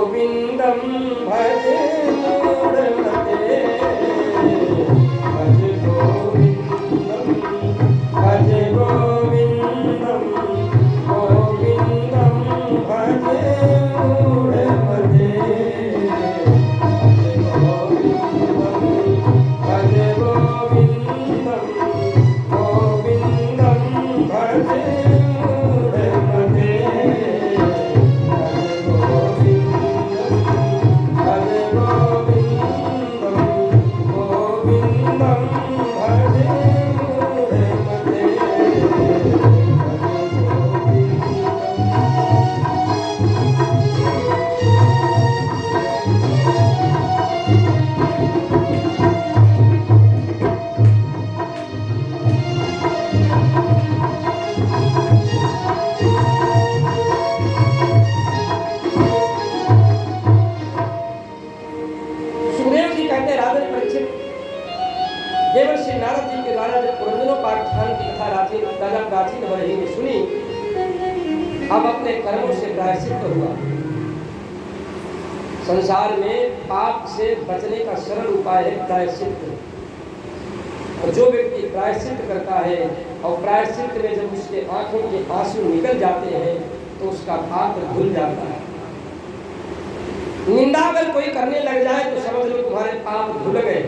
गोविंदम भज मूढ़मते, भज गोविंदम, भज गोविंदम, गोविंदम भज मूढ़मते, भज गोविंदम, गोविंदम भज मूढ़मते, भज गोविंदम, गोविंदम भज मूढ़मते, सुखदेव जी कहते राजन परीक्षित, देवर्षि नारद जी के द्वारा जब पुरंदरोपाख्यान की कथा राजा प्राचीन वर्षि ने सुनी, अब अपने कर्मों से प्रायश्चित हुआ। संसार में पाप से बचने का सरल उपाय है प्रायश्चित। और जो व्यक्ति प्रायश्चित करता है और प्रायश्चित में जब उसके आंखों के आंसू निकल जाते हैं तो उसका पाप धुल जाता है। निंदा अगर कोई करने लग जाए तो समझ लो तुम्हारे पाप धुल गए।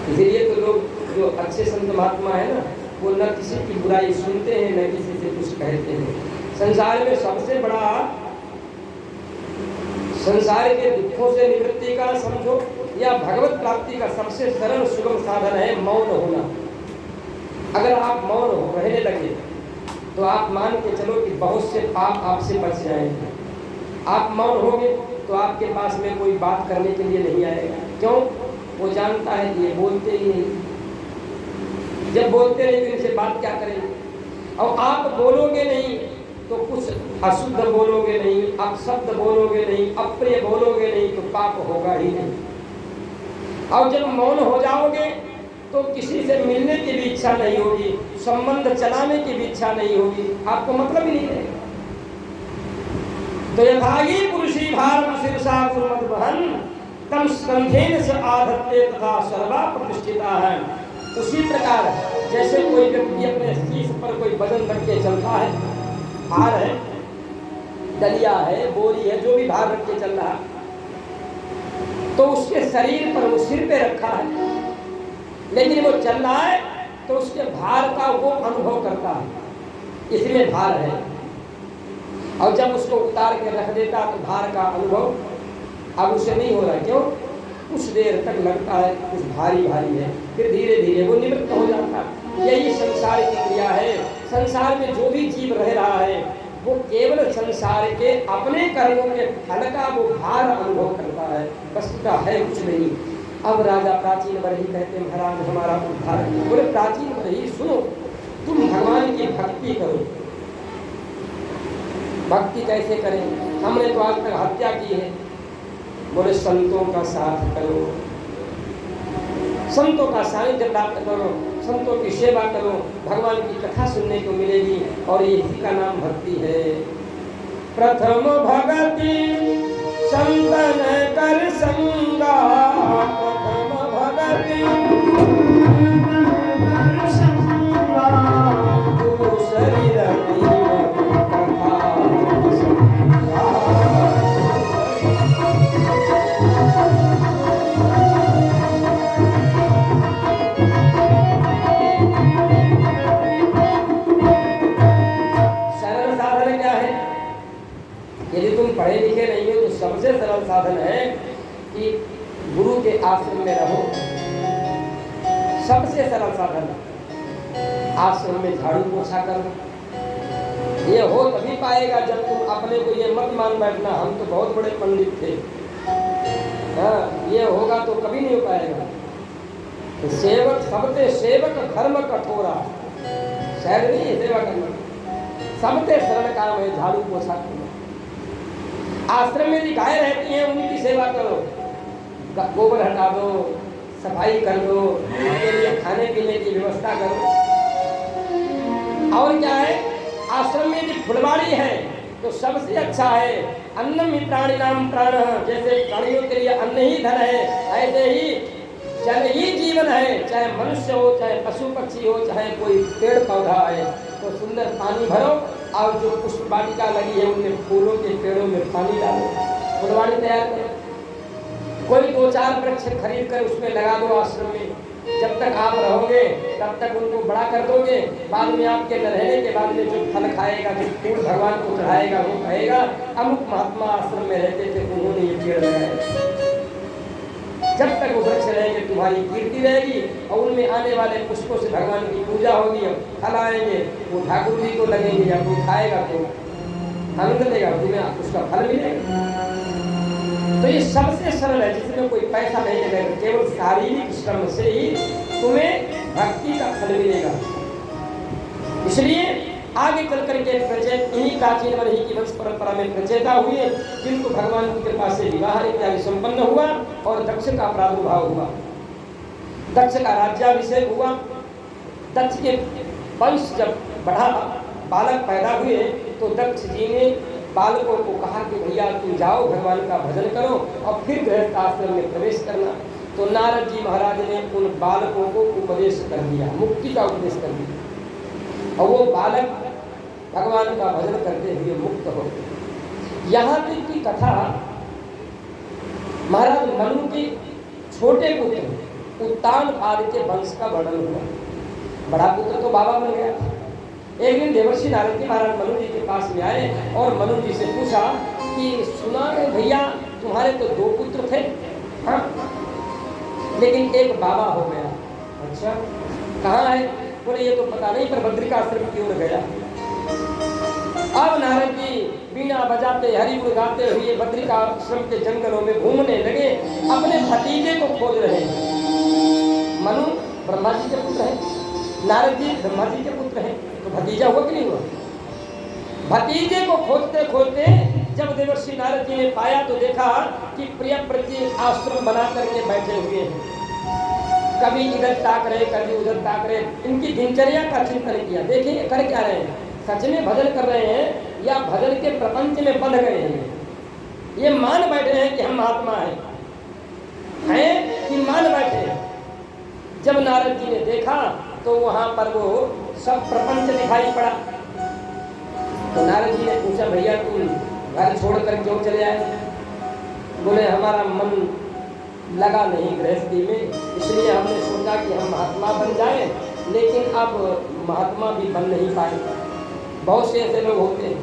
इसलिए तो लोग जो अच्छे संत महात्मा है ना, वो न किसी की बुराई सुनते हैं न किसी से कुछ कहते हैं। संसार में सबसे बड़ा, संसार के दुखों से निवृत्ति का समझो या भगवत प्राप्ति का सबसे सरल सुगम साधन है मौन होना। अगर आप मौन रहने लगे तो आप मान के चलो कि बहुत से पाप आपसे बच जाएंगे। आप मौन होंगे तो आपके पास में कोई बात करने के लिए नहीं आएगा। क्यों? वो जानता है कि ये बोलते ही नहीं, जब बोलते नहीं तो इनसे बात क्या करेंगे। और आप बोलोगे नहीं तो कुछ अशुद्ध बोलोगे नहीं, अपशब्द बोलोगे नहीं, अप्रिय बोलोगे नहीं तो पाप होगा ही नहीं। और जब मौन हो जाओगे तो किसी से मिलने की भी इच्छा नहीं होगी, संबंध चलाने की भी इच्छा नहीं होगी, आपको मतलब ही नहीं रहेगा। तो यथागी पुरुषी भारम शीर्षा गुरुमत बहन तम स्कंधेन से आधत्ते तथा सर्वा प्रतिष्ठिता है। उसी प्रकार जैसे कोई व्यक्ति अपने शीश पर कोई वजन रख के चलता है, भार है, दलिया है, बोरी है, जो भी भार रख के चल रहा है, तो उसके शरीर पर वो सिर पे रखा है, लेकिन वो चल रहा है तो उसके भार का वो अनुभव करता है, इसलिए भार है। और जब उसको उतार के रख देता तो भार का अनुभव अब उसे नहीं हो रहा। क्यों? कुछ देर तक लगता है कुछ भारी भारी है, फिर धीरे धीरे वो निवृत्त हो जाता है। यही संसार की क्रिया है। संसार में जो भी जीव रह रहा है वो केवल संसार के अपने कर्मों के फल का वो भार अनुभव करता है, वस्तुतः है कुछ नहीं। अब राजा प्राचीन वर्षि कहते हैं महाराज हमारा उद्धार। बोले प्राचीन वर्षि सुनो, तुम भगवान की भक्ति करो। भक्ति कैसे करें? हमने तो आज तक हत्या की है। बोले संतों का साथ करो, संतों का सानिध्य प्राप्त करो, संतों की सेवा करो, भगवान की कथा सुनने को मिलेगी और इसी का नाम भक्ति है। प्रथम भगति संतन कर संगा, प्रथम भगति दूसरी रति कथा पढ़े लिखे नहीं हो तो सबसे सरल साधन है कि गुरु के आश्रम में रहो। सबसे सरल साधन आश्रम में झाड़ू पोछा करो। ये हो तभी पाएगा जब तुम अपने को ये मत मान बैठना हम तो बहुत बड़े पंडित थे। हाँ, ये होगा तो कभी नहीं हो पाएगा। तो सेवक सबते सेवक धर्म कठोरा, शायद नहीं है सेवा करना। सबसे सरल काम है झाड़ू पोछा करना। आश्रम में जो गाय रहती हैं उनकी सेवा करो, गोबर हटा दो, सफाई कर दो, उनके लिए खाने पीने की व्यवस्था करो। और क्या है, आश्रम में जो फुलवाड़ी है तो सबसे अच्छा है अन्नम ही प्राणिनाम प्राण, जैसे प्राणियों के लिए अन्न ही धन है, ऐसे ही जल ही जीवन है। चाहे मनुष्य हो, चाहे पशु पक्षी हो, चाहे कोई पेड़ पौधा है, तो सुंदर पानी भरो और जो पुष्प वाटिका लगी है उनमें फूलों के पेड़ों में पानी डालो, फुलवाड़ी तैयार करो। कोई 2-4 वृक्ष खरीद कर उसमें लगा दो आश्रम में, जब तक आप रहोगे तब तक उनको बड़ा कर दोगे। बाद में आपके न रहने के बाद में जो फल खाएगा, जो फूल भगवान को चढ़ाएगा, वो कहेगा अमुक महात्मा आश्रम में रहते थे, उन्होंने ये पेड़ लगाए। जब तक वो वृक्ष रहेंगे तुम्हारी कीर्ति रहेगी और उनमें आने वाले पुष्पों से भगवान की पूजा होगी, फल आएंगे, वो ठाकुर जी को लगेंगे, या कोई खाएगा तो आनंद लेगा, तुम्हें उसका फल मिलेगा। तो ये सबसे सरल है, जिसमें कोई पैसा नहीं लगेगा, केवल शारीरिक श्रम से ही तुम्हें भक्ति का फल मिलेगा। इसलिए आगे चल करके प्रचेत इन्हीं प्राचीन वही की वंश परंपरा में प्रचेता हुए, जिनको भगवान की कृपा से विवाह इत्यादि संपन्न हुआ और दक्ष का प्रादुर्भाव हुआ, दक्ष का राज्याभिषेक हुआ। दक्ष के वंश जब बढ़ा, बालक पैदा हुए, तो दक्ष जी ने बालकों को कहा कि भैया तुम जाओ भगवान का भजन करो और फिर गृहस्थ आश्रम में प्रवेश करना। तो नारद जी महाराज ने उन बालकों को उपदेश कर दिया, मुक्ति का उपदेश कर दिया, और वो बालक भगवान का भजन करते हुए मुक्त हो गए। यहाँ तक की कथा महाराज मनु के छोटे पुत्र उत्तान आदि के वंश का वर्णन हुआ। बड़ा पुत्र तो बाबा बन गया था। एक दिन देवर्षि नारद जी महाराज मनु जी के पास में आए और मनु जी से पूछा कि सुना है भैया तुम्हारे तो 2 पुत्र थे, हाँ, लेकिन एक बाबा हो गया। अच्छा, कहाँ है? बोले ये तो पता नहीं, पर बद्रिकाश्रम की ओर गया। अब नारद जी बीना बजाते हरि गुण गाते हुए बद्रिकाश्रम के जंगलों में घूमने लगे, अपने भतीजे को खोज रहे हैं। मनु ब्रह्मा जी के पुत्र हैं, नारद जी ब्रह्मा जी के पुत्र हैं, तो भतीजा हुआ कि नहीं हुआ? भतीजे को खोजते खोजते जब देवर्षि नारद जी ने पाया तो देखा कि प्रिय प्रति आश्रम बना करके बैठे हुए हैं, कभी इधर ताक रहे, कभी उधर ताक रहे। इनकी दिनचर्या का चिंतन किया, देखिए कर क्या रहे हैं, सच में भजन कर रहे हैं या भजन के प्रपंच में बंध गए हैं। ये मान बैठे हैं कि हम महात्मा हैं कि मान बैठे हैं। जब नारद जी ने देखा तो वहां पर वो सब प्रपंच दिखाई पड़ा। तो नारद जी ने पूछा भैया तुम घर छोड़कर क्यों चले आए? बोले हमारा मन लगा नहीं गृहस्थी में, इसलिए हमने सोचा कि हम महात्मा बन जाएं, लेकिन अब महात्मा भी बन नहीं पाए। बहुत से ऐसे लोग होते हैं,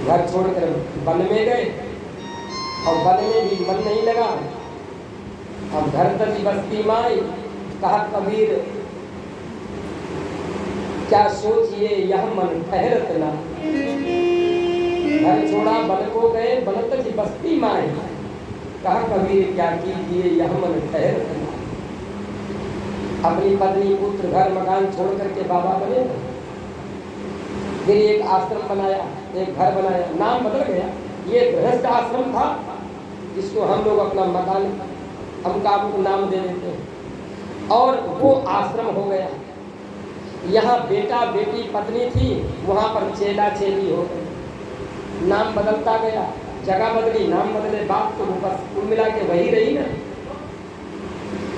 घर छोड़कर वन में गए और वन में भी मन नहीं लगा। अब घर तक बस्ती माई, कहा कबीर क्या सोचिए यह मन ठहरत ना। घर छोड़ा वन को गए, वन तक बस्ती माई, कहा कबीर क्या कीजिए यह मन ठहरत ना। अपनी पत्नी पुत्र घर मकान छोड़ करके बाबा बने। फिर एक आश्रम बनाया, एक घर बनाया, नाम बदल गया। ये गृहस्थ आश्रम था जिसको हम लोग अपना मकान हम काबू को नाम दे देते हैं, और वो आश्रम हो गया। यहाँ बेटा बेटी पत्नी थी, वहाँ पर चेला चेली हो गए, नाम बदलता गया, जगह बदली, नाम बदले, बात तो बस कुल मिला के वही रही ना।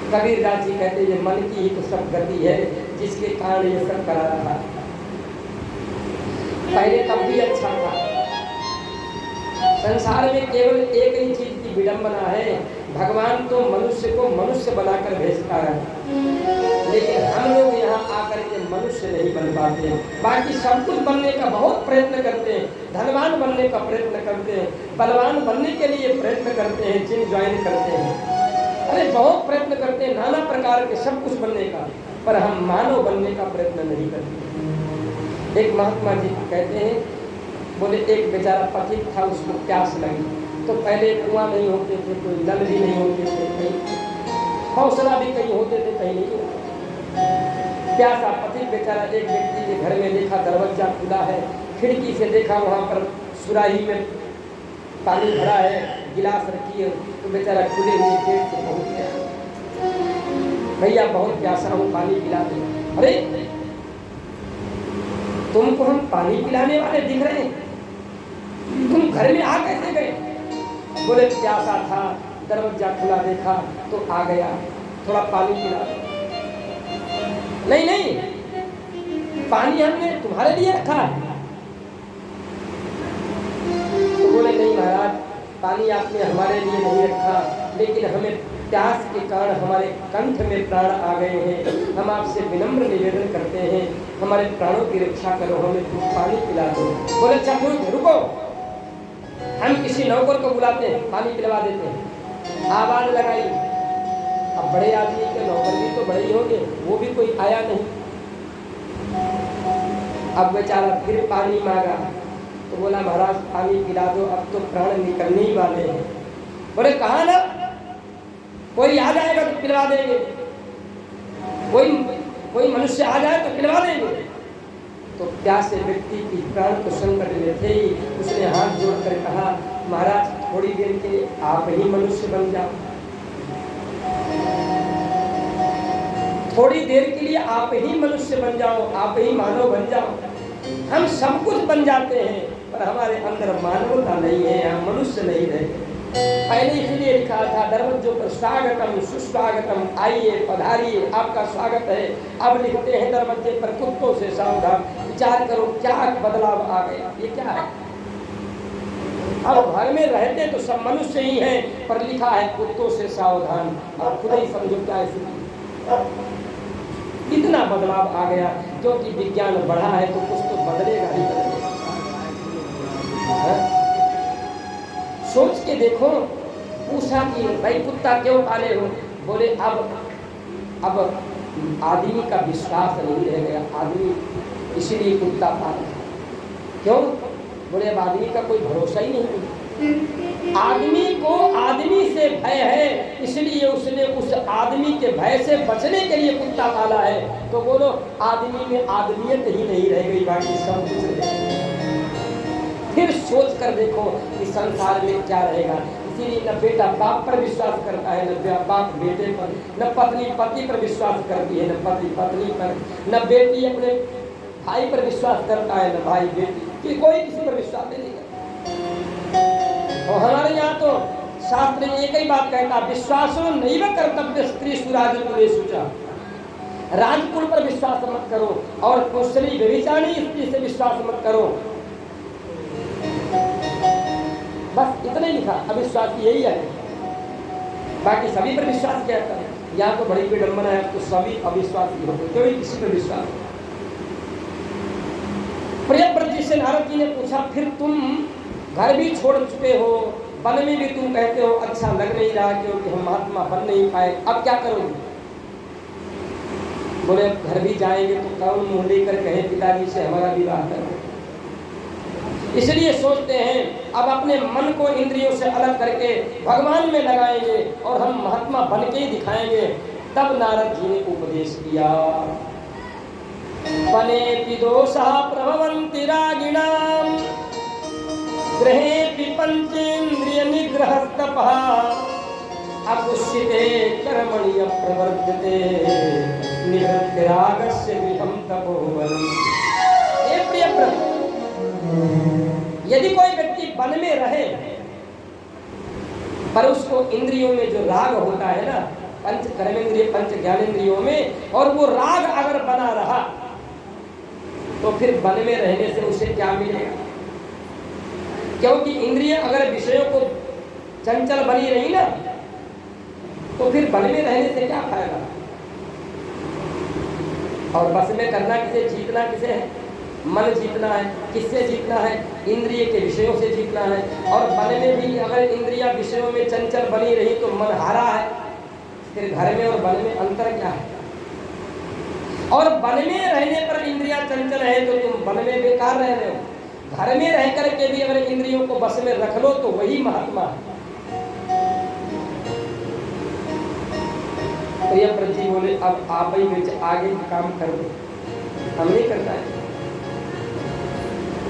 कबीर दास जी कहते ये मन की ही तो सब गति है जिसके कारण ये सब करा रहा है। पहले तब भी अच्छा था। संसार में केवल एक ही चीज की विडंबना है, भगवान तो मनुष्य को मनुष्य बनाकर भेजता है, लेकिन हम लोग यहाँ आकर के मनुष्य नहीं बन पाते। बाकी सब कुछ बनने का बहुत प्रयत्न करते हैं, धनवान बनने का प्रयत्न करते हैं, बलवान बनने के लिए प्रयत्न करते हैं, जिम ज्वाइन करते हैं, अरे बहुत प्रयत्न करते हैं नाना प्रकार के सब कुछ बनने का, पर हम मानव बनने का प्रयत्न नहीं करते। एक महात्मा जी कहते हैं, बोले एक बेचारा पथिक था, उसको प्यास लगी, तो पहले कुआं नहीं होते थे, कोई नल भी नहीं होते थे, कहीं हौसला भी कहीं होते थे, कहीं नहीं होते। प्यासा पथिक बेचारा एक व्यक्ति के घर में देखा, दरवाजा खुला है, खिड़की से देखा वहाँ पर सुराही में पानी भरा है, गिलास रखी है, तो बेचारा खुले हुए पेट से पहुँच गया, भैया बहुत प्यासा हूँ पानी पिला दे। अरे तुमको हम पानी पिलाने वाले दिख रहे हैं, तुम घर में आ कैसे गए? बोले प्यासा था, दरवाजा खुला देखा तो आ गया, थोड़ा पानी पिला। नहीं नहीं, पानी हमने तुम्हारे लिए रखा है। तो बोले नहीं महाराज, पानी आपने हमारे लिए नहीं रखा, लेकिन हमें प्यास के कारण हमारे कंठ में प्राण आ गए हैं। हम आपसे विनम्र निवेदन करते हैं, हमारे प्राणों की रक्षा करो, हमें तुम पानी पिला दो। बोले अच्छा ठीक, रुको, हम किसी नौकर को बुलाते हैं, पानी पिलवा देते हैं। आवाज लगाई, अब बड़े आदमी के नौकर भी तो बड़े ही होंगे, वो भी कोई आया नहीं। अब बेचारा फिर पानी मांगा तो बोला महाराज पानी पिला दो, अब तो प्राण निकलने ही वाले हैं। बोले कहा ना, कोई आ जाएगा तो पिलवा देंगे, कोई मनुष्य आ जाए तो पिलवा देंगे। तो प्यासे व्यक्ति की प्राण को संकट में थे ही, उसने हाथ जोड़कर कहा महाराज थोड़ी देर के लिए आप ही मनुष्य बन जाओ, थोड़ी देर के लिए आप ही मनुष्य बन जाओ, आप ही मानव बन जाओ। हम सब कुछ बन जाते हैं पर हमारे अंदर मानवता नहीं है, हम मनुष्य नहीं रहे। पहले इसलिए लिखा था दरवाजों पर स्वागतम सुस्वागतम, आइए पधारिए, आपका स्वागत है। अब लिखते हैं दरवाजे पर कुत्तों से सावधान। विचार करो क्या बदलाव आ गया, ये क्या है? अब घर में रहते तो सब मनुष्य ही हैं, पर लिखा है कुत्तों से सावधान। अब खुद ही समझो क्या है, कितना बदलाव आ गया। क्योंकि विज्ञान बढ़ा है तो कुछ तो बदलेगा ही बदलेगा। सोच के देखो, पूछा कि भाई कुत्ता क्यों पाले हो? बोले अब आदमी का विश्वास नहीं रह गया, आदमी इसीलिए कुत्ता पाले। क्यों? बोले अब आदमी का कोई भरोसा ही नहीं, आदमी को आदमी से भय है, इसलिए उसने उस आदमी के भय से बचने के लिए कुत्ता पाला है। तो बोलो आदमी में आदमियत ही नहीं रह गई, बाकी सब कुछ रह गया। फिर सोच कर देखो कि संसार में क्या रहेगा। इसीलिए न बेटा बाप पर विश्वास करता है, न बाप बेटे पर, न पत्नी पति पर विश्वास करती है, न पति पत्नी पर, न बेटी अपने भाई पर विश्वास करता है, न भाई बेटी, कि कोई किसी पर विश्वास नहीं करता। और हमारे यहाँ तो शास्त्र एक ही बात कहता, विश्वासो नैव कर्तव्य स्त्री सुराजकुले शुचा। राजकुल पर विश्वास मत करो और कुशली व्यभिचारिणी स्त्री से विश्वास मत करो। बस इतना ही लिखा, अविश्वास यही है, बाकी सभी पर विश्वास क्या है? या तो बड़ी विडंबना है, तो सभी अविश्वासी होते, कोई किसी पर विश्वास। प्रियव्रत जी से नारद जी ने पूछा फिर तुम घर भी छोड़ चुके हो, वन में भी तुम कहते हो अच्छा लग नहीं रहा क्योंकि हम महात्मा बन नहीं पाए, अब क्या करोगे? बोले घर भी जाएंगे तो कौन मुंह लेकर कहे पिताजी से हमारा विवाह करो। इसलिए सोचते हैं अब अपने मन को इंद्रियों से अलग करके भगवान में लगाएंगे और हम महात्मा बन के ही दिखाएंगे। तब नारद जी ने उपदेश किया, पने विदोषः प्रभवन्ति रागिणाम गृहे पंचेन्द्रिय निग्रहस्तपः अकुशिते कर्मणि प्रवर्तते निवृत्ति रागस्य गृहं तपोवनम्। हे प्रियव्रत, यदि कोई व्यक्ति वन में रहे पर उसको इंद्रियों में जो राग होता है ना, पंच कर्मेंद्रिय पंच ज्ञानेंद्रियों में, और वो राग अगर बना रहा तो फिर वन में रहने से उसे क्या मिलेगा? क्योंकि इंद्रिय अगर विषयों को चंचल बनी रही ना, तो फिर वन में रहने से क्या फायदा? और बस में करना किसे, जीतना किसे है? मन जीतना है। किससे जीतना है? इंद्रिय के विषयों से जीतना है। और मन में भी अगर इंद्रिया विषयों में चंचल बनी रही तो मन हारा है। फिर घर में और वन में अंतर क्या है? और वन में रहने पर इंद्रिया चंचल है तो तुम वन में बेकार रह रहे हो। घर में रह करके भी अगर इंद्रियों को बस में रख लो तो वही महात्मा है। प्रियव्रत जी बोले अब आप ही आगे काम कर दो, हम नहीं करना है।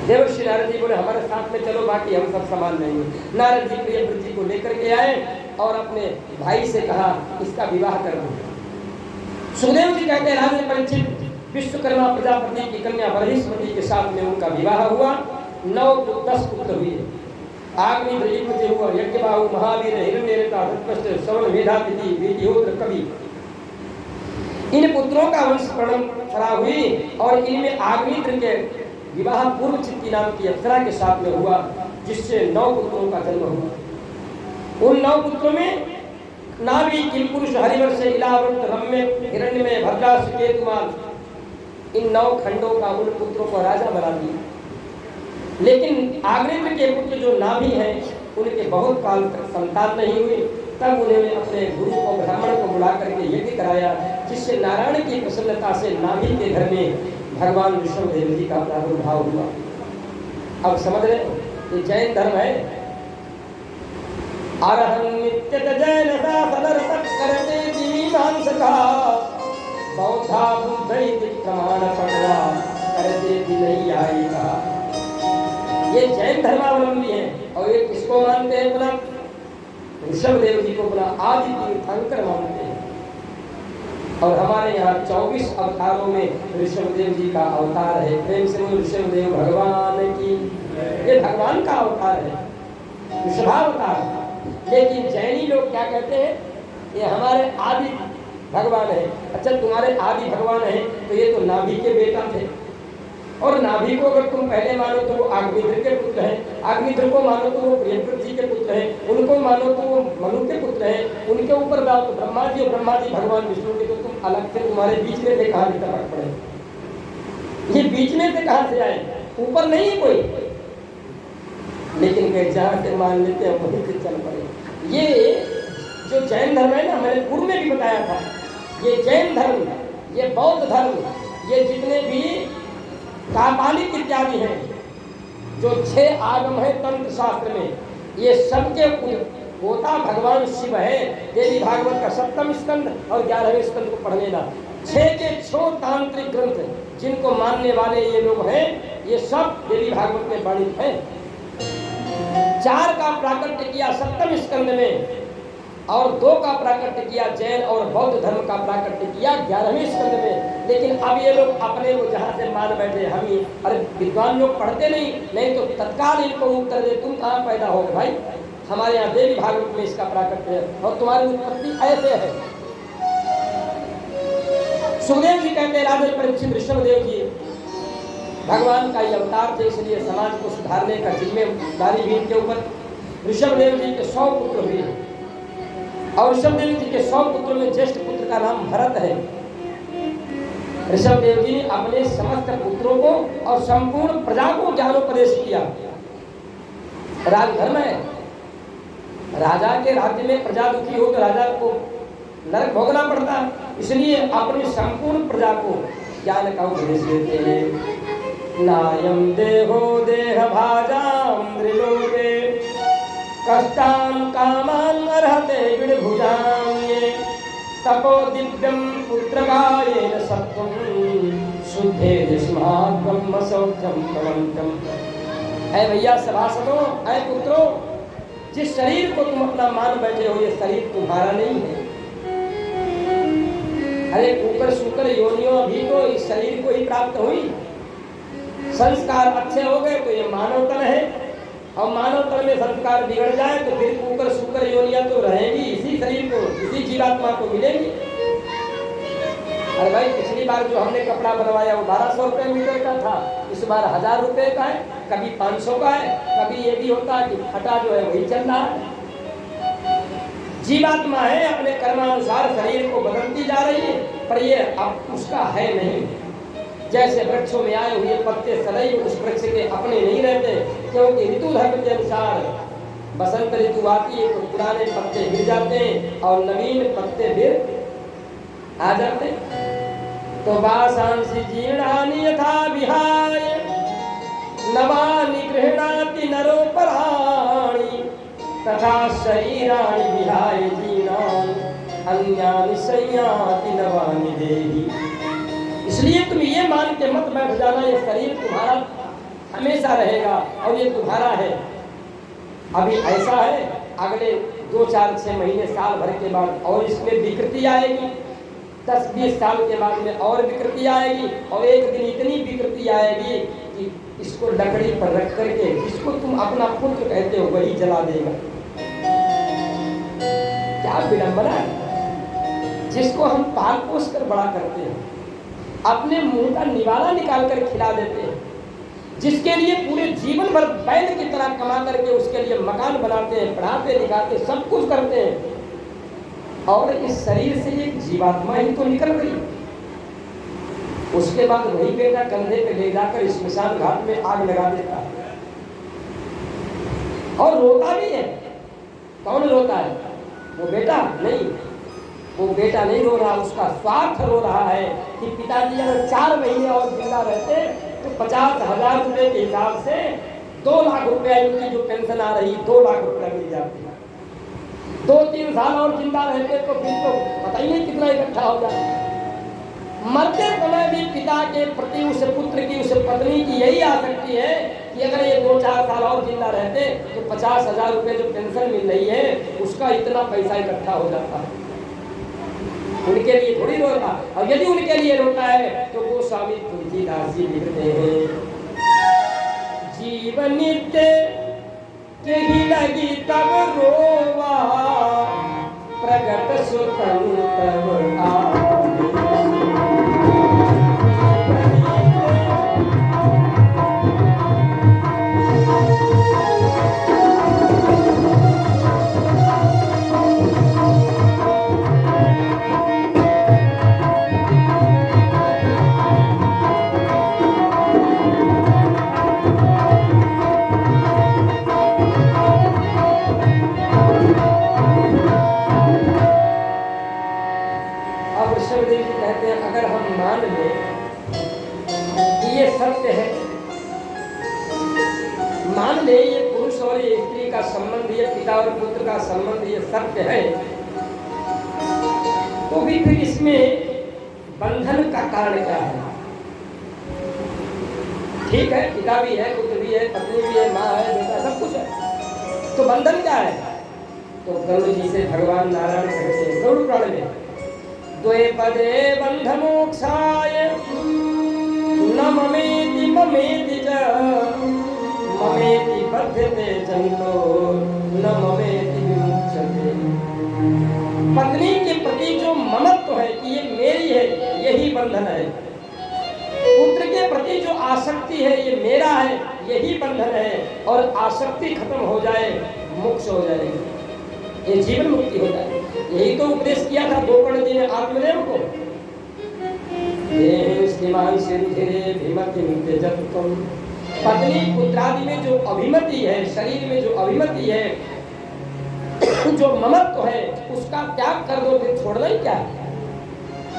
देवर्षि नारद जी बोले हमारे साथ में चलो, बाकी हम सब समान नहीं है। नारद जी प्रियव्रत जी को लेकर के आए और अपने भाई से कहा इसका विवाह कर दो। सुखदेव जी कहते हैं राजा परीक्षित, विश्वकर्मा प्रजापति की कन्या बृहस्पति के साथ में उनका विवाह हुआ। 10 पुत्र हुए। आग्नि ब्रह्मति हुआ, यज्ञबाहु, महावीर, हिरण्यरेता, धृतराष्ट्र, श्रवण, मेधातिथि, विधिहोत्र, कवि। इन पुत्रों का वंश परंपरा हुई और इनमें आग्निद्र के विवाह पूर्व चित्ती नाम की अप्सरा के साथ में हुआ, जिससे 9 पुत्रों का जन्म हुआ। उन 9 पुत्रों में नाभि, किलपुरुष, हरिवर्ष, इलावृत, रम्य, हिरण्यमय, भद्राश, केतुमान, इन 9 खंडों का उन पुत्रों को राजा बना दिया। लेकिन आग्नेय के पुत्र जो नाभि हैं उनके बहुत काल तक संतान नहीं हुई। तब उन्होंने अपने गुरु और ब्राह्मण को बुला करके यज्ञ कराया, जिससे नारायण की प्रसन्नता से नाभि के घर में भगवान विष्णुदेव जी का प्रादुर्भाव हुआ। अब समझ रहे, ये जैन धर्म है। अरहं नित्यत जैन शासनरत करते दीवान सखा, बौद्धा बुद्धैति प्रमाण पड़वा करते भी नहीं आएगा। ये जैन धर्मावलंबी हैं और ये किसको मानते हैं? अपना ऋषभदेव जी को अपना आदि तीर्थंकर मानते हैं। और हमारे यहाँ 24 अवतारों में ऋषभदेव जी का अवतार है। प्रेम से वो ऋषभदेव भगवान की, ये भगवान का अवतार है, ऋषभावतार। लेकिन जैनी लोग क्या कहते हैं? ये हमारे आदि भगवान है। अच्छा, तुम्हारे आदि भगवान है तो ये तो नाभि के बेटा थे, और नाभि को अगर तुम पहले मानो तो वो अग्निद्र के पुत्र हैं, अग्निद्र को मानो तो वो प्रियव्रत जी के पुत्र हैं, उनको मानो तो वो मनु के पुत्र हैं, उनके ऊपर जाओ तो ब्रह्मा जी, और ब्रह्मा जी भगवान विष्णु के, तो तुम अलग से तुम्हारे बीच में से कहाँ से टपक पड़े? ये बीच में से कहाँ से आए? ऊपर नहीं है कोई। लेकिन कहीं जहाँ से मान लेते हैं वहीं से चल पड़े। ये जो जैन धर्म है ना, मैंने पूर्व में भी बताया था, ये जैन धर्म, ये बौद्ध धर्म, ये जितने भी कापालिक इत्यादि हैं, जो 6 आगम है तंत्र शास्त्र में, ये सबके होता भगवान शिव है। देवी भागवत का 7वां स्कंद और 11वें स्कंद को पढ़ लेना। 6 के 6 तांत्रिक ग्रंथ जिनको मानने वाले ये लोग हैं, ये सब देवी भागवत में वर्णित हैं। 4 का प्राकट्य किया 7वें स्कंद में, और 2 का प्राकट्य किया जैन और बौद्ध धर्म का प्राकट्य किया 11वें स्कंद में। लेकिन अब ये लोग अपने को जहाँ से मान बैठे, हम ही, अरे विद्वान लोग पढ़ते नहीं तो तत्काल इनको उत्तर दे, तुम कहाँ पैदा हो भाई? हमारे यहाँ देवी भागवत में इसका प्राकट्य है और तुम्हारी उत्पत्ति ऐसे है। सुखदेव जी कहते हैं, राजा परीक्षित ऋषभदेव जी भगवान का ये अवतार थे, इसलिए समाज को सुधारने का जिम्मेदारी भी इनके ऊपर। ऋषभदेव जी के 100 पुत्र हुए और ऋषभदेव जी के 100 पुत्रों में ज्येष्ठ पुत्र का नाम भरत है। ऋषभदेव जी ने अपने समस्त पुत्रों को और संपूर्ण प्रजा को ज्ञानोपदेश किया। राजधर्म है, राजा के राज्य में प्रजा दुखी हो तो राजा को नरक भोगना पड़ता है, इसलिए अपनी संपूर्ण प्रजा को ज्ञान का उपदेश देते हैं। नायम देहो देह भाजाम त्रिलोके कष्टान कामान अर्हते विडभुजाम, ये तपो दिव्यम पुत्रकायेन सत्वं शुद्धे स्मात् ब्रह्म सौख्यम प्रवंतम। ऐ भैया सभासदों, ऐ पुत्रों, जिस शरीर को तुम अपना मान बैठे हो, ये शरीर तुम्हारा नहीं है। अरे ऊपर शुक्र योनियों अभी तो इस शरीर को ही प्राप्त हुई, संस्कार अच्छे हो गए तो ये मानव तन है, और मानव तन में संस्कार बिगड़ जाए तो फिर ऊपर शुक्र योनियां तो रहेगी, इसी शरीर को, इसी जीवात्मा को मिलेगी। अरे भाई, पिछली बार जो हमने कपड़ा बनवाया वो 1200 रुपये मीटर का था, इस बार 1000 रुपये का है, कभी 500 का है, कभी ये भी होता है कि फटा जो है वही चल रहा है। जीवात्मा है, अपने कर्मानुसार शरीर को बदलती जा रही है, पर ये अब उसका है नहीं। जैसे वृक्षों में आए हुए पत्ते सदैव उस वृक्ष के अपने नहीं रहते, क्योंकि ऋतु धर्म के अनुसार बसंत ऋतु आती है तो पुराने पत्ते गिर जाते हैं और नवीन पत्ते फिर आ जाते। तो वासांसि जीर्णानि यथा विहाय नवानि गृह्णाति नरोपराणि, तथा शरीराणि विहाय जीर्णानि अन्यानि संयाति नवानि देहि। इसलिए तुम ये मान के मत बैठ जाना ये शरीर तुम्हारा हमेशा रहेगा और ये तुम्हारा है। अभी ऐसा है, अगले 2, 4, 6 महीने, साल भर के बाद और इसमें विकृति आएगी, 10-20 साल के बाद में और विकृति आएगी, और एक दिन इतनी विकृति आएगी कि इसको लकड़ी पर रख करके जिसको तुम अपना पुत्र कहते हो वही जला देगा। क्या विडंबना है। जिसको हम पाल पोस कर बड़ा करते हैं, अपने मुंह का निवाला निकाल कर खिला देते हैं, जिसके लिए पूरे जीवन भर बैल की तरह कमा करके उसके लिए मकान बनाते हैं, पढ़ाते लिखाते सब कुछ करते हैं, और इस शरीर से एक जीवात्मा ही तो निकल गई। उसके बाद वही बेटा कंधे पे ले जाकर स्मशान घाट में आग लगा देता है और रोता भी है। कौन रोता है? वो बेटा नहीं, वो बेटा नहीं रो रहा, उसका स्वार्थ रो रहा है कि पिताजी अगर 4 महीने और जिंदा रहते तो 50,000 रुपए के हिसाब से 2 लाख रुपया इनकी जो पेंशन आ रही 2 लाख रुपया मिल जाती। 2-3 साल और जिंदा रहते तो फिर तो पता ही नहीं कितना इकट्ठा हो जाता। मरते समय भी पिता के प्रति उस पुत्र की, उस पत्नी की यही आसक्ति है कि अगर ये 2-4 साल और जिंदा रहते तो 50,000 रुपए जो पेंशन मिल रही है उसका इतना पैसा इकट्ठा हो जाता है। उनके लिए थोड़ी रोता, और यदि उनके लिए रोता है तो वो स्वामी तुलसीदास जी लिखते हैं, जीवन नित्य के ही लगी तब रोवा, प्रगट सुतन तब आवे। अगर हम मान लें कि ये सत्य है, मान ले ये पुरुष और ये स्त्री का संबंध, ये पिता और पुत्र का संबंध ये सत्य है, तो भी फिर इसमें बंधन का कारण क्या है? ठीक है, पिता भी है, पुत्र भी है, पत्नी भी है, माँ है, बेटा सब कुछ है, तो बंधन क्या है? तो गरुड़ जी से भगवान नारायण कहते हैं गरुड़ पुराण में, द्वे पदे बंध मोक्षाय न ममेति ममेति च ममेति बध्यते जंतो न ममेति विमुच्यते। पत्नी के प्रति जो ममत्व है कि ये मेरी है, यही बंधन है। पुत्र के प्रति जो आसक्ति है ये मेरा है, यही बंधन है। और आसक्ति खत्म हो जाए मोक्ष हो जाएगी, ये जीवन मुक्ति हो जाए। यही तो उपदेश किया था गोकर्ण जी ने आत्मदेव को, पत्नी पुत्रादि में जो अभिमति है, शरीर में जो अभिमति है, जो ममत्व है, उसका त्याग कर दो, फिर छोड़ना ही क्या है?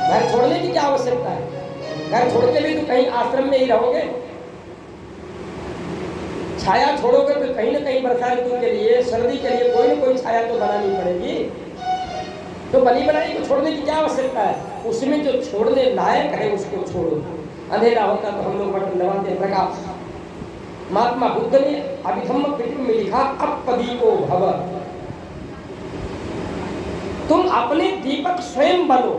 घर छोड़ने की क्या आवश्यकता है? घर छोड़ के भी तो कहीं आश्रम में ही रहोगे, छाया छोड़ोगे तो कहीं ना कहीं बरसात ऋतु के लिए, सर्दी के लिए कोई ना कोई छाया तो बनानी पड़ेगी। तो बनी बनाई को छोड़ने की क्या आवश्यकता है? उसमें जो छोड़ने लायक है उसको छोड़ो। अंधेरा होता तो हम लोग बटन दबाते प्रकाश। महात्मा बुद्ध ने अभिधम्म पिटक में लिखा, अपदीपो भव, तुम अपने दीपक स्वयं बनो।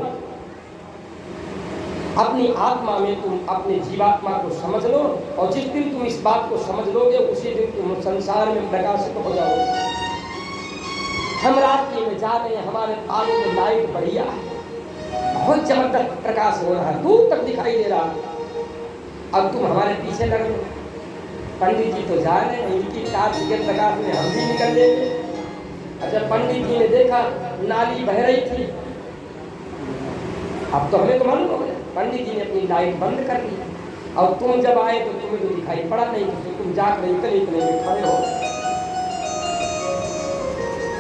अपनी आत्मा में तुम अपने जीवात्मा को समझ लो, और जिस दिन तुम इस बात को समझ लोगे उसी दिन तुम संसार में प्रकाशित हो जाओगे। हम रात्रि में जा रहे हैं, हमारे आगे में लाइट बढ़िया है, बहुत जबरदस्त प्रकाश हो रहा है, दूर तक दिखाई दे रहा है। अब तुम हमारे पीछे लग लो, पंडित जी तो जा रहे हैं, इनकी टार्च के प्रकाश में हम भी निकल लेंगे। अच्छा, पंडित जी ने देखा नाली बह रही थी, अब तो हमें तो मालूम हो गया, पंडित जी ने अपनी लाइट बंद कर दी। और तुम जब आए तो तुम्हें तो दिखाई पड़ा नहीं, तो तुम जाकर इतने में खड़े हो।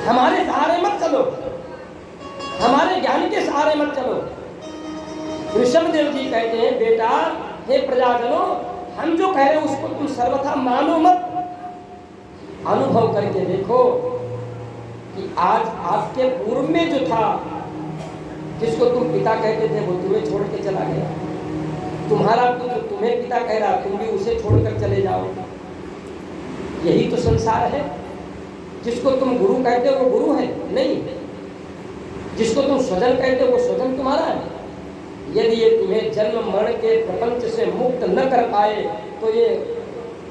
हमारे सहारे मत चलो, हमारे ज्ञान के सहारे मत चलो। ऋषभदेव जी कहते हैं, बेटा हे प्रजाजनों, हम जो कह रहे हैं उसको तुम सर्वथा मानो मत, अनुभव करके देखो कि आज आपके पूर्व में जो था, जिसको तुम पिता कहते थे, वो तुम्हें छोड़ के चला गया। तुम्हारा पुत्र तुम्हें पिता कह रहा, तुम भी उसे छोड़कर चले जाओ। यही तो संसार है। जिसको तुम गुरु कहते हो वो गुरु है नहीं, जिसको तुम स्वजन कहते हो वो स्वजन तुम्हारा है यदि ये तुम्हें जन्म मरण के प्रपंच से मुक्त न कर पाए तो ये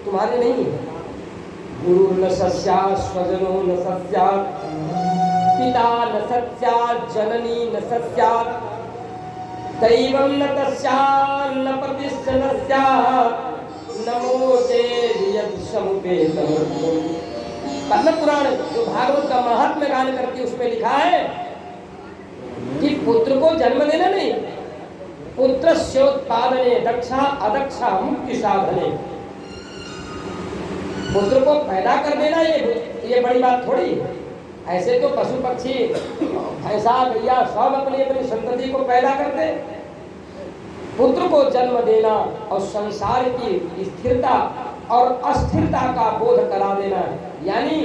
तुम्हारे नहीं है। गुरु न सस्यात्, स्वजनो न सस्यात्, पिता न सस्यात्, जननी न सस्यात्, दैवं न तस्यात्, न प्रतिश्च न स्यात्, नमो चेद् समुपेतम्। पद्म पुराण जो भागवत का महात्म्य गान करती है उसमें लिखा है कि पुत्र को जन्म देना नहीं, पुत्रस्योत्पादने दक्षा अदक्षा मुक्ति साधने। पुत्र को पैदा कर देना ये बड़ी बात थोड़ी। ऐसे तो पशु पक्षी भैंसा गैया सब अपनी अपनी संतति को पैदा करते। पुत्र को जन्म देना और संसार की स्थिरता और अस्थिरता का बोध करा देना, यानी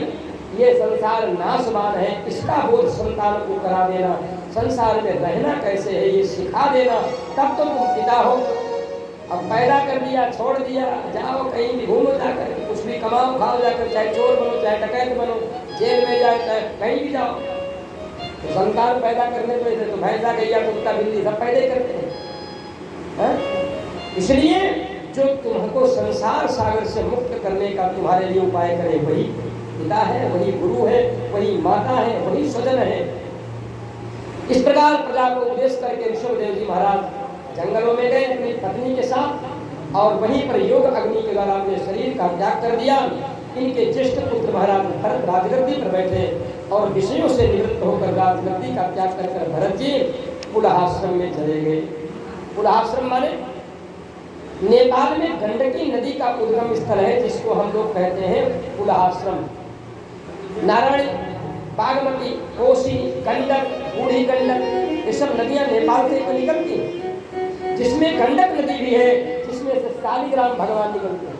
ये संसार नाशवान है इसका बोध संतान को करा देना, संसार में रहना कैसे है ये सिखा देना, तब तो तुम पिता हो। अब पैदा कर दिया, छोड़ दिया, जाओ कहीं भी घूमो जाकर, कुछ भी कमाओ खाओ जाकर, चाहे चोर बनो चाहे डकैत बनो, जेल में जाए चाहे कहीं भी जाओ। तो संतान पैदा करने तो ऐसे तो भैंसा गैया कुत्ता बिल्ली सब पैदा करते हैं। इसलिए जो तुमको संसार सागर से मुक्त करने का तुम्हारे लिए उपाय करे वही पिता है, वही गुरु है, वही माता है, वही स्वजन है। इस प्रकार प्रजा को उपदेश करके ऋषभदेव जी महाराज जंगलों में गए अपनी पत्नी के साथ और वहीं पर योग अग्नि के द्वारा अपने शरीर का त्याग कर दिया। इनके ज्येष्ठ पुत्र महाराज भरत राजगद्दी पर बैठे और विषयों से निवृत्त होकर राजगद्दी का त्याग कर भरत जी पुलहाश्रम में चले गए। पुलहाश्रम माने नेपाल में गंडकी नदी का उद्गम स्थल है जिसको हम लोग कहते हैं पुलहाश्रम। नारायणी, बागमती, कोसी, गंडक, बूढ़ी गंडक ये सब नदियां नेपाल से निकलती हैं, जिसमें गंडक नदी भी है जिसमें से शालिग्राम भगवान निकलते हैं।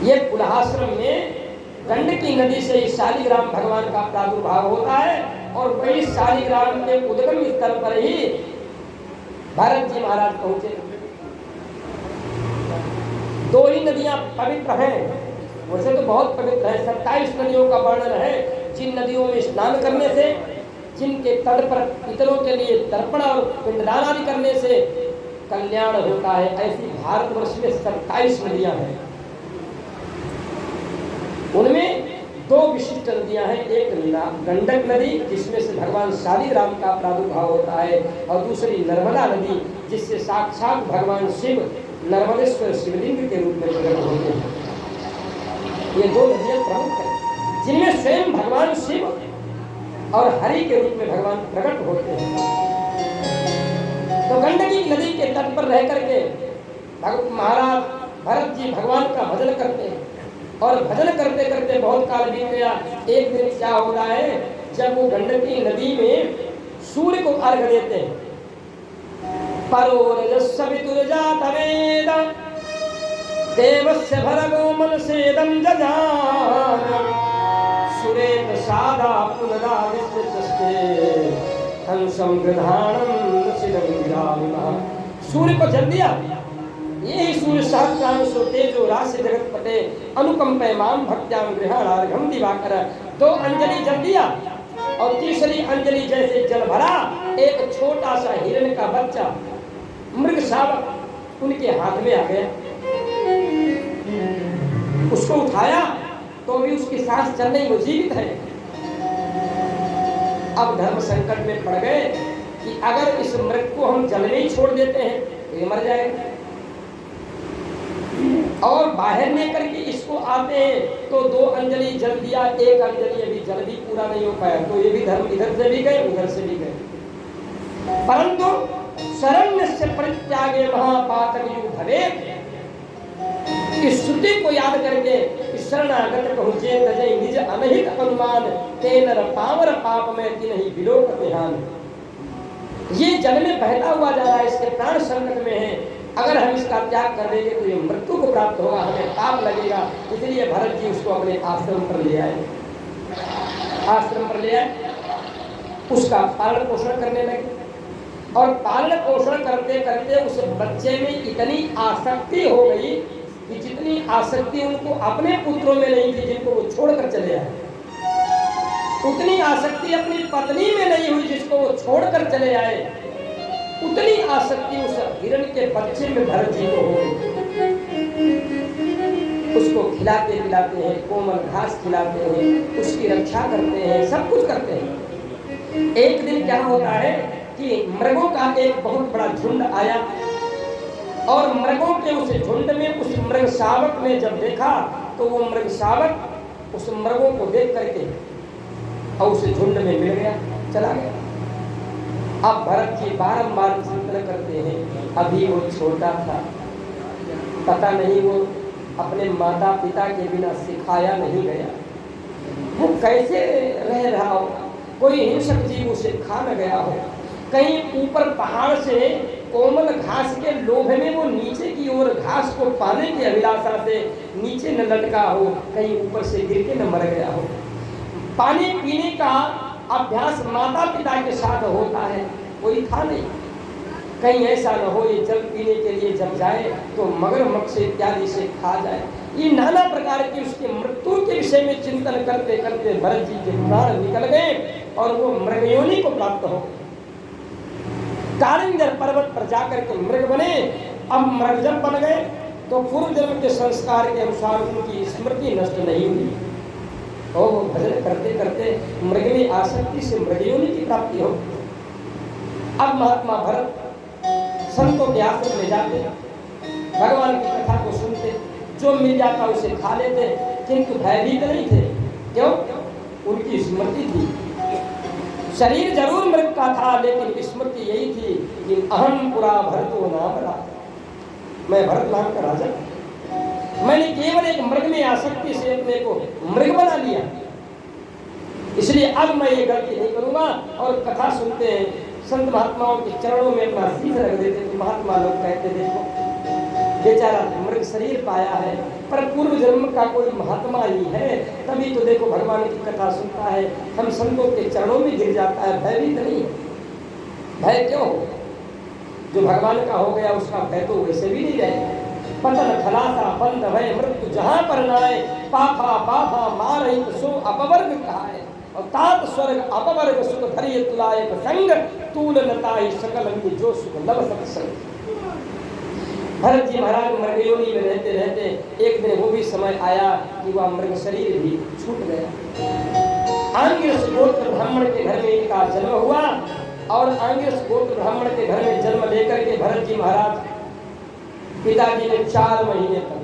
ये पुलहाश्रम में गंडकी नदी से ही शालिग्राम भगवान का प्रादुर्भाव होता है और वही शालिग्राम के उद्गम स्थल पर ही भरत जी महाराज पहुंचे। दो ही नदियां पवित्र हैं, वैसे तो बहुत पवित्र है, 27 नदियों का वर्णन है जिन नदियों में स्नान करने से, जिनके तट पर पितरों के लिए तर्पण और पिंडदान आदि करने से कल्याण होता है। ऐसी भारतवर्ष में 27 नदियां हैं। उनमें दो विशिष्ट नदियां हैं, एक गंडक नदी जिसमें से भगवान शालिग्राम का प्रादुर्भाव होता है और दूसरी नर्मदा नदी जिससे साक्षात भगवान शिव नर्मदेश्वर शिवलिंग के रूप में प्रकट होते हैं। ये दो नदियां प्रमुख हैं जिनमें स्वयं भगवान शिव और हरि के रूप में भगवान प्रकट होते हैं। तो गंडकी नदी के तट पर रह करके महाराज भरत जी भगवान का भजन करते हैं और भजन करते करते बहुत काल बीत गया। एक दिन क्या हो रहा है, जब वो गंडकी नदी में सूर्य को अर्घ्य देते हैं, परोरजस्सवितुर्जातवेद देवस्य भर्गो मनसेदं जजान सुरेत सादा पुनराविष्टस्ते हंसं गृधाणं शिरं विरामः। सूर्य को जल दिया, यही सूर्य सहस्रांशो तेजो राशि जगत पते अनुकंपे माम भक्त्याम गृहाणार्घम दिवाकर। 2 अंजलि जल दिया और तीसरी अंजलि जैसे जल भरा, एक छोटा सा हिरण का बच्चा मृग शावक उनके हाथ में आ गया। उसको उठाया तो भी उसकी सांस चल नहीं, वो जीवित है। अब धर्म संकट में पड़ गए कि अगर इस मृग को हम जल में ही छोड़ देते हैं तो ये मर जाएगा, और बाहर लेकर के इसको आते हैं तो 2 अंजलि जल दिया, 1 अंजलि अभी जल भी पूरा नहीं हो पाया, तो ये भी धर्म इधर से भी गए उधर से भी गए। परंतु शरण्य से परित्यागे महापातक युग भवेत्, इस श्रुति को याद करके शरणागत पहुंचे तजय निज अनहित अनुमान तेनर पावर पाप में तिनहि विलोक ध्यान। ये जल में बहता हुआ जा रहा है, इसके प्राण संकट में है, अगर हम इसका त्याग कर देंगे तो ये मृत्यु को प्राप्त होगा, हमें पाप लगेगा। इसलिए भरत जी उसको अपने आश्रम पर ले आए, आश्रम पर ले आए, उसका पालन पोषण करने लगे और पालन पोषण करते करते उस बच्चे में इतनी आसक्ति हो गई कि जितनी आसक्ति उनको अपने पुत्रों में नहीं थी जिनको वो छोड़कर चले आए। उतनी आसक्ति अपनी पत्नी में नहीं हुई जिसको वो छोड़कर चले आए, उतनी आसक्ति उस हिरण के बच्चे में भरत जी को हो गई। उसको खिलाते पिलाते हैं, कोमल घास खिलाते हैं, उसकी रक्षा करते हैं, सब कुछ करते हैं। एक दिन क्या होता है कि मृगों का एक बहुत बड़ा झुंड आया और मृगों के उस झुंड में उस मृग शावक ने जब देखा तो वो मृग शावक उस मृगों को देख करके और उस झुंड में मिल गया, चला गया। अब भरत जी बारंबार चिंतन करते हैं, अभी वो छोटा था, पता नहीं वो अपने माता पिता के बिना सिखाया नहीं गया, वो कैसे रह रहा हो, कोई हिंसक जीव उसे खा न गया हो, कहीं ऊपर पहाड़ से कोमल घास के लोभ में वो नीचे की ओर घास को पाने की अभिलाषा से नीचे न लटका हो, कहीं ऊपर से गिर के न मर गया हो। पानी पीने का अभ्यास माता पिता के साथ होता है, कोई था नहीं, कहीं ऐसा न हो ये जल पीने के लिए जब जाए तो मगरमच्छ इत्यादि से खा जाए। ये नाना प्रकार की उसके मृत्यु के विषय में चिंतन करते करते भरत जी के प्राण निकल गए और वो मृगयोनि को प्राप्त हो गए। कालिंगर पर्वत पर जाकर के मृग बने। अब मृग जब बन गए तो पूर्व जन्म के संस्कार के अनुसार उनकी स्मृति नष्ट नहीं हुई और वो भजन करते करते मृगनी आसक्ति से मृगयोनि की प्राप्ति हो। अब महात्मा भरत संतों के आश्रम में जाते, भगवान की कथा को सुनते, जो मिल जाता उसे खा लेते, किंतु भयभीत नहीं थे। क्यों? उनकी स्मृति थी। शरीर जरूर मृग का था लेकिन स्मृति यही थी कि अहम पुरा भरतो नाम राजा, मैं भरत नाम का राजा, मैंने केवल एक मृग में आसक्ति से अपने को मृग बना लिया, इसलिए अब मैं ये गलती नहीं करूंगा। और कथा सुनते हैं, संत महात्माओं के चरणों में अपना शीश रख देते तो महात्मा लोग कहते देखो बेचारा मृग शरीर पाया है पर पूर्व जन्म का कोई महात्मा ही है, तभी तो देखो भगवान की कथा सुनता है, हम संतों के चरणों में गिर जाता है, भयभीत नहीं। भय क्यों हो? जो भगवान का हो गया उसका भय तो वैसे भी नहीं रहेगा। पतन फलासा बंध भय मृत्यु जहाँ पर नाए, पापा पापा मार सो अपवर्ग कहाए, और तात स्वर्ग अपवर्ग सुख धरिय तुलाए संग तूल नताई सकल जो सुख लव सत्संग। भरत जी महाराज मृगयोनि में रहते रहते एक दिन वो भी समय आया कि वह मृग शरीर भी छूट गया। आंगिरस गोत्र ब्राह्मण के घर में इनका जन्म हुआ और आंगिरस गोत्र ब्राह्मण के घर में जन्म लेकर के भरत जी महाराज पिताजी ने 4 महीने तक